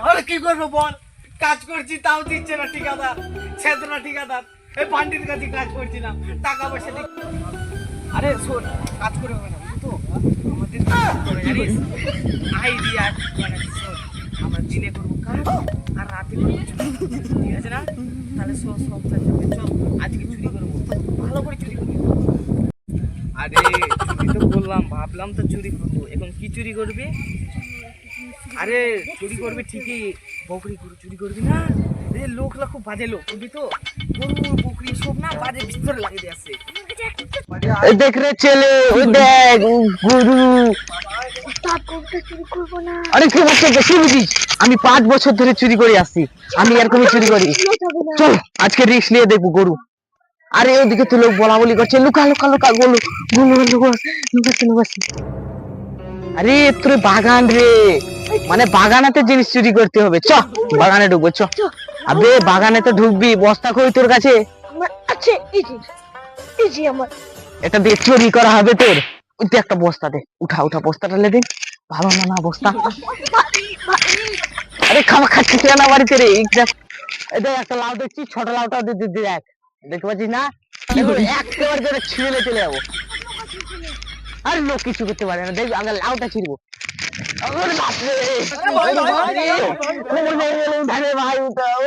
আরে কি করবো বল, কাজ করছি তাও দিচ্ছে না ঠিকাদার, ছেদ না ঠিকাদার। এই পান্ডির কাছে কাজ করছিলাম, টাকা পয়সা দিক। আরে শোন, কাজ করে হবে না তো আমাদের জানিস আইডিয়া বানাচ্ছি। শোন, আমরা দিনে করবো কাজ আর রাতে করবো চুরি, ঠিক আছে না? তাহলে সব চল আজকে চুরি করবো, ভালো করে চুরি করবো। আরে চুরি তো করলাম, ভাবলাম তো চুরি করবো, এখন কি চুরি করবি? আরে চুরি করবি ঠিকই, বকরি গরু চুরি করবি না? লোকলা খুব বাজে লোক, বুঝলি তো? গরু বকরি সব না বাজে ভিতরে লাগিয়ে দিয়ে আসে। দেখ রে ছেলে, ওই দেখ গরু। আরে কি বলছিস, বেশি বুঝিস? আমি 5 বছর ধরে চুরি করে আসছি, আমি এরকমই চুরি করি। চল আজকে রিস্ক নিয়ে দেখবো গরু। আরে ওদিকে তো লোক বলা বলি করছে, লুকা লুকা লুকা, গরু লুকাচ্ছে। আরে তোর বাগান রে, মানে বাগানেতে জিনিস চুরি করতে হবে। চ বাগানে ঢুকবো, চ। আবে বাগানে তো ঢুকবি, বস্তা কই তোর কাছে? আছে এই যে আমার। এটা দিয়ে চুরি করা হবে তোর? ওই তুই একটা বস্তা দে, উঠা বস্তাটা লে দে। ভালো না বস্তা? আরে খাওয়া খাচ্ছিস না বাড়িতে রে? এটা একটা লাউ দেখছি, ছোট লাউটা দেখ, দেখতে পাচ্ছিস না? একেবারে করে ছিঁড়ে চলে যাবো। আরে লোক কিছু করতে পারে না, দেখ আমরা লাউটা ছিঁড়বো। ভাই উঠাও।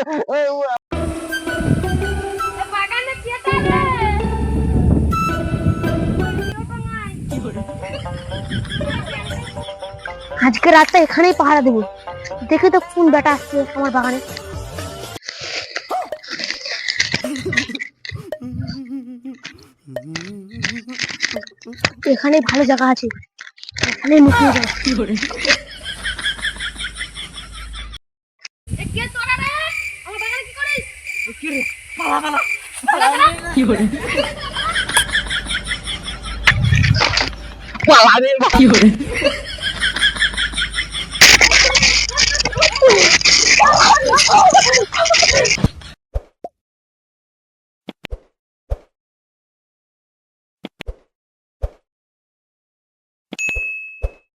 আজকে রাতটা এখানেই পাহারা দেবো, দেখে তো কোন বেটা আসছে আমার বাগানে। এখানে ভালো জায়গা আছে, এখানে লুকিয়ে যাও। কি করে